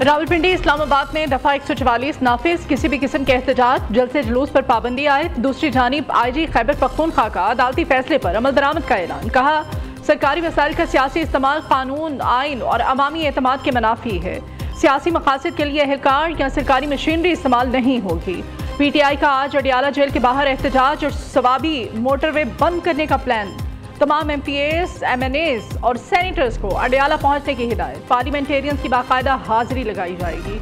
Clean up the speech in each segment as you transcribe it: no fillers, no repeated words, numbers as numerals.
रावलपिंडी इस्लामाबाद में दफा 144 नाफिज, किसी भी किस्म के एहतजाज, जलसे जुलूस पर पाबंदी आए। दूसरी जानिब IG खैबर पख्तूनख्वा का अदालती फैसले पर अमल दरामद का ऐलान। कहा सरकारी वसाइल का सियासी इस्तेमाल कानून, आइन और अवामी एतमाद के मुनाफी है। सियासी मकासद के लिए अहलकार या सरकारी मशीनरी इस्तेमाल नहीं होगी। PTI का आज अडियाला जेल के बाहर एहतजाज और सवाबी मोटरवे बंद करने का प्लान। तमाम MPAs, MNAs और सेनेटर्स को अडियाला पहुंचने की हिदायत। पार्लियामेंटेरियंस की बाकायदा हाजिरी लगाई जाएगी।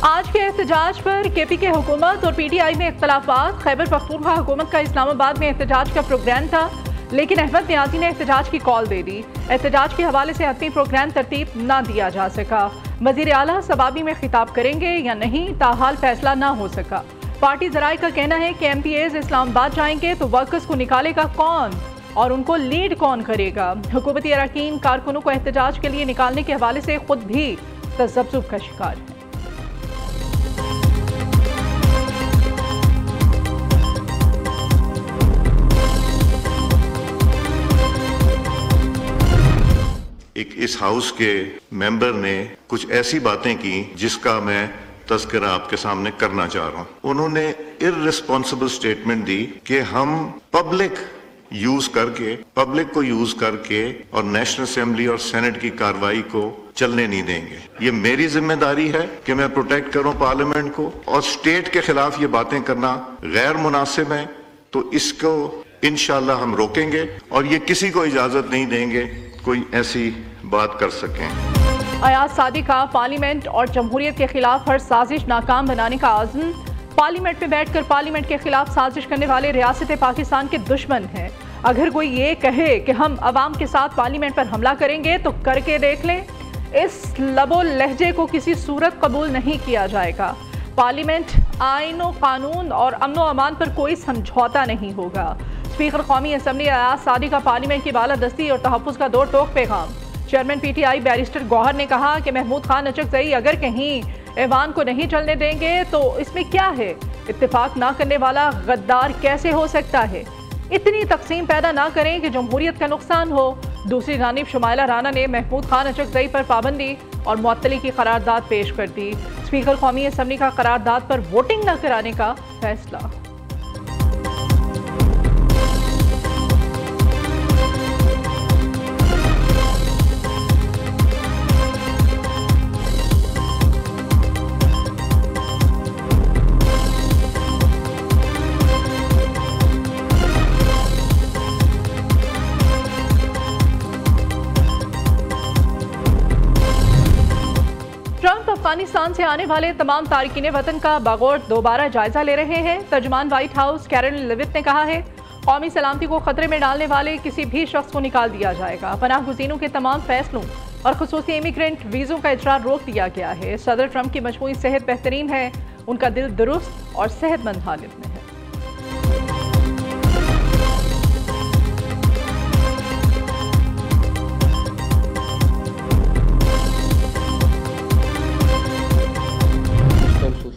आज के एहतजाज पर KPK हुकूमत और PTI में इख्तलाफात। खैबर पख्तूनख्वा हुकूमत का इस्लामाबाद में एहतजाज का प्रोग्राम था, लेकिन अहमद नियाजी ने एहतजाज की कॉल दे दी। एहतजाज के हवाले से हतमी प्रोग्राम तरतीब न दिया जा सका। वज़ीर आला सवाबी में खिताब करेंगे या नहीं, ताहाल फैसला ना हो सका। पार्टी जराए का कहना है कि MPAs इस्लामाबाद जाएंगे तो वर्कर्स को निकालेगा कौन और उनको लीड कौन करेगा। हुकूमती अरकान कारकुनों को एहतजाज के लिए निकालने के हवाले से खुद भी तज़ब्ज़ुब का शिकार है। इस हाउस के मेंबर ने कुछ ऐसी बातें की जिसका मैं तज़किरा आपके सामने करना चाह रहा हूं। उन्होंने इर्रिस्पॉन्सिबल स्टेटमेंट दी कि हम पब्लिक को यूज करके और नेशनल असेंबली और सेनेट की कार्रवाई को चलने नहीं देंगे। ये मेरी जिम्मेदारी है कि मैं प्रोटेक्ट करूं पार्लियामेंट को, और स्टेट के खिलाफ ये बातें करना गैर मुनासिब है, तो इसको इंशाअल्लाह हम रोकेंगे और ये किसी को इजाजत नहीं देंगे कोई ऐसी बात कर सकें। अयाज सादी का पार्लियामेंट और जमहूरियत के खिलाफ हर साजिश नाकाम बनाने का आज़म। पार्लियामेंट में बैठकर पार्लियामेंट के खिलाफ साजिश करने वाले रियासत पाकिस्तान के दुश्मन हैं। अगर कोई ये कहे कि हम अवाम के साथ पार्लियामेंट पर हमला करेंगे तो करके देख लें। इस लबो लहजे को किसी सूरत कबूल नहीं किया जाएगा। पार्लियामेंट, आइन व कानून और अमन व अमान पर कोई समझौता नहीं होगा। स्पीकर कौमी असम्बली अयाज सादी का पार्लियामेंट की बालादस्ती और तहफ़्फ़ुज़ का दो टोक पैगाम। चेयरमैन PTI बैरिस्टर गौहर ने कहा कि महमूद खान अचकज़ई अगर कहीं ऐवान को नहीं चलने देंगे तो इसमें क्या है, इत्तेफाक ना करने वाला गद्दार कैसे हो सकता है। इतनी तकसीम पैदा ना करें कि जमहूरियत का नुकसान हो। दूसरी जानिब शुमाइला राना ने महमूद खान अचकज़ई पर पाबंदी और मुअत्तली की करारदाद पेश कर दी। स्पीकर कौमी असम्बली का करारदाद पर वोटिंग न कराने का फैसला। अफगानिस्तान से आने वाले तमाम तारकीन वतन का बागौर दोबारा जायजा ले रहे हैं। तर्जुमान व्हाइट हाउस कैरन लेविट ने कहा है कौमी सलामती को खतरे में डालने वाले किसी भी शख्स को निकाल दिया जाएगा। पनाह गुज़ीनों के तमाम फैसलों और खुसूसी इमिग्रेंट वीज़ों का इजरा रोक दिया गया है। सदर ट्रंप की मजमूई सेहत बेहतरीन है, उनका दिल दुरुस्त और सेहतमंद हालत में है।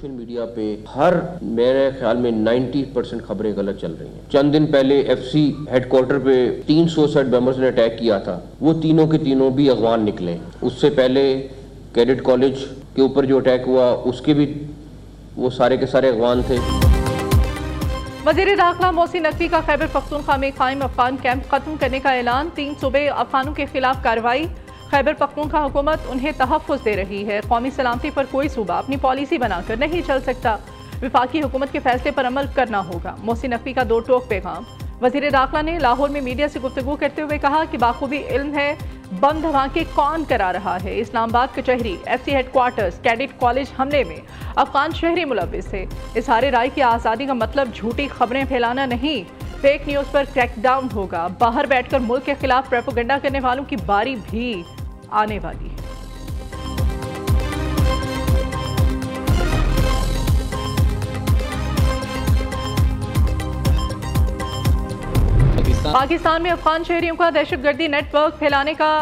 मीडिया पे हर मेरे ख्याल में 90% खबरें गलत चल रही हैं। चंद दिन पहले FC हेडक्वार्टर पे 3 सुसाइड बॉम्बर्स ने अटैक किया था, वो तीनों के तीनों भी अगवान निकले। उससे पहले कैडेट कॉलेज के ऊपर जो अटैक हुआ उसके भी वो सारे के सारे अगवान थे। वज़ीर दाखिला मोहसिन नकवी का खैबर पख्तूनख्वा में कायम अफगान कैंप खत्म करने का ऐलान। 3 सूबे अफगानों के खिलाफ कार्रवाई। खैबर पख्तूनख्वा हुकूमत उन्हें तहफ़्फ़ुज़ दे रही है। कौमी सलामती पर कोई सूबा अपनी पॉलिसी बनाकर नहीं चल सकता। विफाकी हुकूमत के फैसले पर अमल करना होगा। मोहसिन नकवी का दो टोक पैगाम। वज़ीर दाखिला ने लाहौर में मीडिया से गुफ्तगू करते हुए कहा कि बाखूबी इल्म है बम धमाके कौन करा रहा है। इस्लामाबाद कचहरी, FC हेडक्वार्टर्स, कैडेट कॉलेज हमले में अफगान शहरी मुलव्विस थे। इज़हार राय की आज़ादी का मतलब झूठी खबरें फैलाना नहीं। फेक न्यूज़ पर क्रैकडाउन होगा। बाहर बैठकर मुल्क के खिलाफ प्रोपेगेंडा करने वालों की बारी भी आने वाली है। पाकिस्तान में अफगान शहरियों का दहशतगर्दी नेटवर्क फैलाने का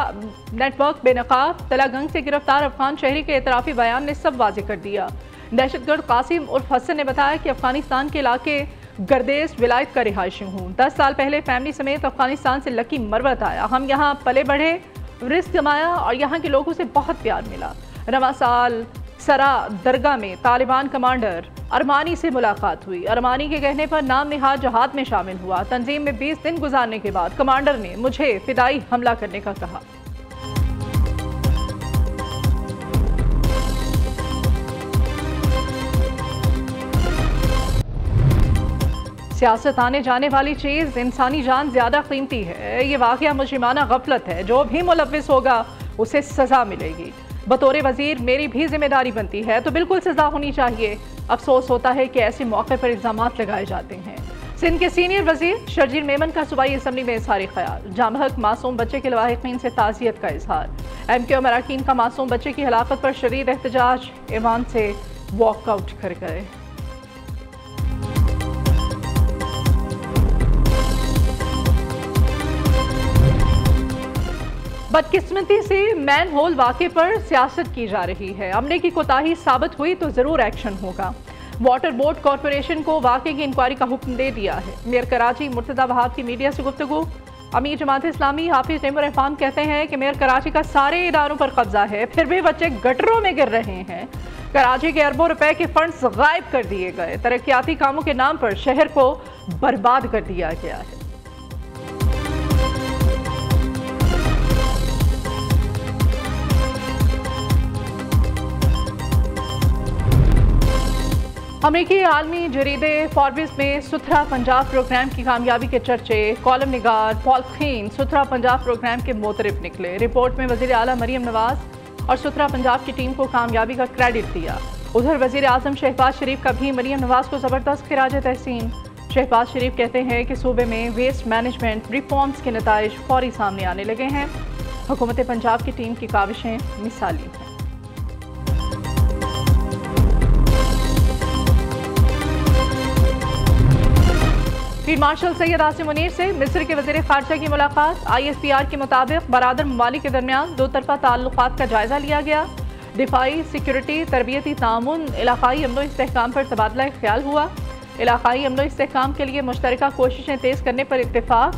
नेटवर्क बेनकाब। तलागंग से गिरफ्तार अफगान शहरी के एतराफ़ी बयान ने सब वाज़ेह कर दिया। दहशतगर्द कासिम उर्फ हसन ने बताया कि अफगानिस्तान के इलाके गर्देश विलायत का रिहायशी हूँ। 10 साल पहले फैमिली समेत अफगानिस्तान से लकी मरवत आया। हम यहाँ पले बढ़े, रिस्क जमाया और यहाँ के लोगों से बहुत प्यार मिला। रवा साल सरा दरगाह में तालिबान कमांडर अरमानी से मुलाकात हुई। अरमानी के कहने पर नाम निहाद जहाद में शामिल हुआ। तंजीम में 20 दिन गुजारने के बाद कमांडर ने मुझे फिदाई हमला करने का कहा। सियासत आने जाने वाली चीज़, इंसानी जान ज़्यादा कीमती है। ये वाक़या मुजरिमाना गफलत है। जो भी मुलव्विस होगा उसे सज़ा मिलेगी। बतौर वज़ीर मेरी भी जिम्मेदारी बनती है तो बिल्कुल सज़ा होनी चाहिए। अफसोस होता है कि ऐसे मौके पर इल्ज़ाम लगाए जाते हैं। सिंध के सीनियर वज़ीर शर्जील मेमन का सूबाई असम्बली में इज़हार ख्याल। जामहक मासूम बच्चे के लवाहिकीन से ताज़ियत का इज़हार। MKO अरकान का मासूम बच्चे की हलाकत पर शदीद एहतजाज, ऐवान से वॉकआउट कर गए। बदकिस्मती से मैन होल वाक़े पर सियासत की जा रही है। अमले की कोताही साबित हुई तो ज़रूर एक्शन होगा। वाटर बोर्ड कॉरपोरेशन को वाक़े की इंक्वायरी का हुक्म दे दिया है। मेयर कराची मुर्तज़ा वहाब की मीडिया से गुफ्तगू। अमीर जमात इस्लामी हाफिज नईमुर रहमान कहते हैं कि मेयर कराची का सारे इदारों पर कब्जा है, फिर भी बच्चे गटरों में गिर रहे हैं। कराची के अरबों रुपए के फंड्स गायब कर दिए गए। तरक्याती कामों के नाम पर शहर को बर्बाद कर दिया गया है। अमेरिकी आलमी जरीदे फॉर्ब्स में सुथरा पंजाब प्रोग्राम की कामयाबी के चर्चे। कॉलम निगार पॉल खीन सुथरा पंजाब प्रोग्राम के मोतरफ निकले। रिपोर्ट में वज़ीर आला मरियम नवाज और सुथरा पंजाब की टीम को कामयाबी का क्रेडिट दिया। उधर वज़ीर आज़म शहबाज शरीफ का भी मरियम नवाज को ज़बरदस्त खिराज तहसीन। शहबाज शरीफ कहते हैं कि सूबे में वेस्ट मैनेजमेंट रिफॉर्म्स के नताइज फौरी सामने आने लगे हैं। हुकूमत पंजाब की टीम की काविशें मिसाली हैं। फील्ड मार्शल सैयद आसिम मुनीर से मिस्र के वज़ीर ख़ारजा की मुलाकात। ISPR के मुताबिक बरादर ममालिक के दरमियान दो तरफ़ा ताल्लुक़ात का जायज़ा लिया गया। दिफाई, सिक्योरिटी, तरबियती तामुन, इलाक़ाई अमन इस्तेहकाम पर तबादला ख्याल हुआ। इलाक़ाई अमन इस्तेहकाम के लिए मुश्तरका कोशिशें तेज़ करने पर इत्तेफाक।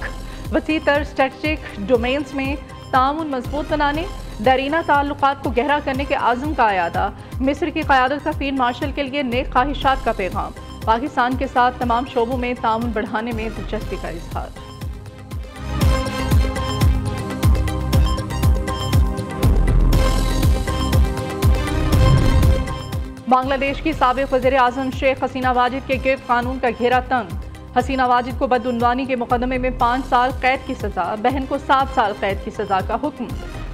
वसी तर स्ट्रेटजिक डोमेन्स में तामुन मजबूत बनाने, दरीना ताल्लुक़ात को गहरा करने के आज़म का अयादा। मिस्र की क़यादत का फील्ड मार्शल के लिए नेक ख्वाहिशात का पैगाम। पाकिस्तान के साथ तमाम शोबों में ताउन बढ़ाने में दिलचस्पी का इजहार। बांग्लादेश की साबिक वज़ीर आज़म शेख हसीना वाजिद के गिर्द कानून का घेरा तंग। हसीना वाजिद को बदउनवानी के मुकदमे में 5 साल कैद की सज़ा, बहन को 7 साल कैद की सज़ा का हुक्म।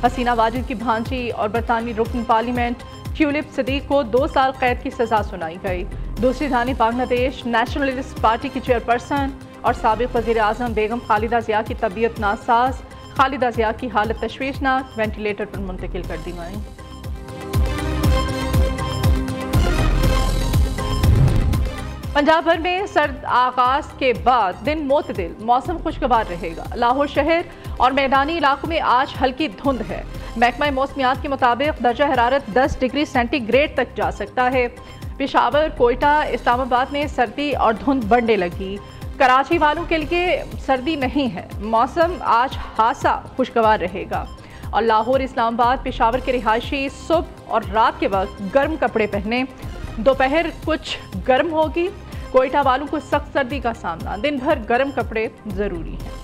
हसीना वाजिद की भांजी और बरतानवी रुकन पार्लियामेंट ट्यूलिप सदीक को 2 साल कैद की सज़ा सुनाई गई। दूसरी जानिब बांग्लादेश नेशनलिस्ट पार्टी की चेयरपर्सन और साबिक वज़ीर आज़म बेगम खालिदा ज़िया की तबीयत नासाज। खालिदा ज़िया की हालत तशवीशनाक, वेंटिलेटर पर मुंतकिल कर दी गई। पंजाब भर में सर्द आगाज के बाद दिन मोतदिल, मौसम खुशगवार रहेगा। लाहौर शहर और मैदानी इलाकों में आज हल्की धुंध है। महकमा मौसमियात के मुताबिक दर्जा हरारत 10 डिग्री सेंटीग्रेड तक जा सकता है। पेशावर, कोयटा, इस्लामाबाद में सर्दी और धुंध बढ़ने लगी। कराची वालों के लिए सर्दी नहीं है। मौसम आज खासा खुशगवार रहेगा और लाहौर, इस्लामाबाद, पेशावर के रिहायशी सुबह और रात के वक्त गर्म कपड़े पहने। दोपहर कुछ गर्म होगी। कोयटा वालों को सख्त सर्दी का सामना, दिन भर गर्म कपड़े ज़रूरी हैं।